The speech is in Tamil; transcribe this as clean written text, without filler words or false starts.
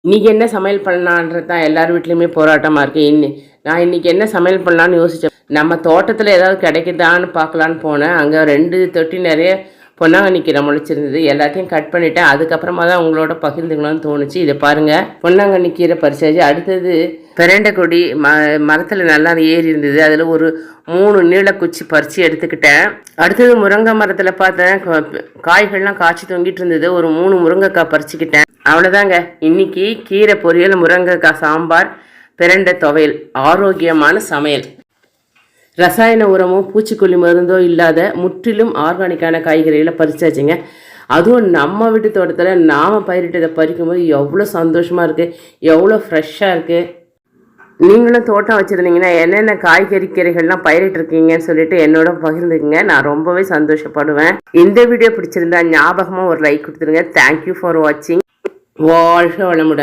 இன்றைக்கி என்ன சமையல் பண்ணலான்றது தான் எல்லார் வீட்லேயுமே போராட்டமாக இருக்குது. நான் இன்றைக்கி என்ன சமையல் பண்ணலான்னு யோசித்தேன். நம்ம தோட்டத்தில் ஏதாவது கிடைக்குதான்னு பார்க்கலான்னு போனேன். அங்கே 2 தொட்டி நிறைய பொன்னாங்கண்ணி கீரை முளைச்சிருந்தது. எல்லாத்தையும் கட் பண்ணிவிட்டேன். அதுக்கப்புறமா தான் உங்களோட பகிர்ந்துக்கணும்னு தோணுச்சு. இதை பாருங்கள், பொன்னாங்கண்ணி கீரை பறிச்சாச்சு. அடுத்தது பிரண்டை கொடி மரத்தில் நல்லா ஏறி இருந்தது. அதில் ஒரு 3 நீளக்குச்சி பறித்து எடுத்துக்கிட்டேன். அடுத்தது முருங்கை மரத்தில் பார்த்தேன், காய்கள்லாம் காய்ச்சி தொங்கிட்டு இருந்தது. ஒரு 3 முருங்கைக்காய் பறிச்சுக்கிட்டேன். அவ்வளோதாங்க. இன்னைக்கு கீரை பொரியல், முருங்கைக்காய் சாம்பார், பிரண்டை துவையல், ஆரோக்கியமான சமையல். ரசாயன உரமோ பூச்சிக்கொல்லி மருந்தோ இல்லாத முற்றிலும் ஆர்கானிக்கான காய்கறிகளை பறிச்சாச்சுங்க. அதுவும் நம்ம வீட்டு தோட்டத்தில் நாம் பயிரிட்டதை பறிக்கும்போது எவ்வளோ சந்தோஷமாக இருக்குது, எவ்வளோ ஃப்ரெஷ்ஷாக இருக்குது. நீங்களும் தோட்டம் வச்சுருந்தீங்கன்னா என்னென்ன காய்கறி கீரைகள்லாம் பயிரிட்டுருக்கீங்கன்னு சொல்லிட்டு என்னோட பகிர்ந்துக்குங்க. நான் ரொம்பவே சந்தோஷப்படுவேன். இந்த வீடியோ பிடிச்சிருந்தா ஞாபகமாக ஒரு லைக் கொடுத்துருங்க. தேங்க்யூ ஃபார் வாட்சிங். வாழ்க வளமுடன்.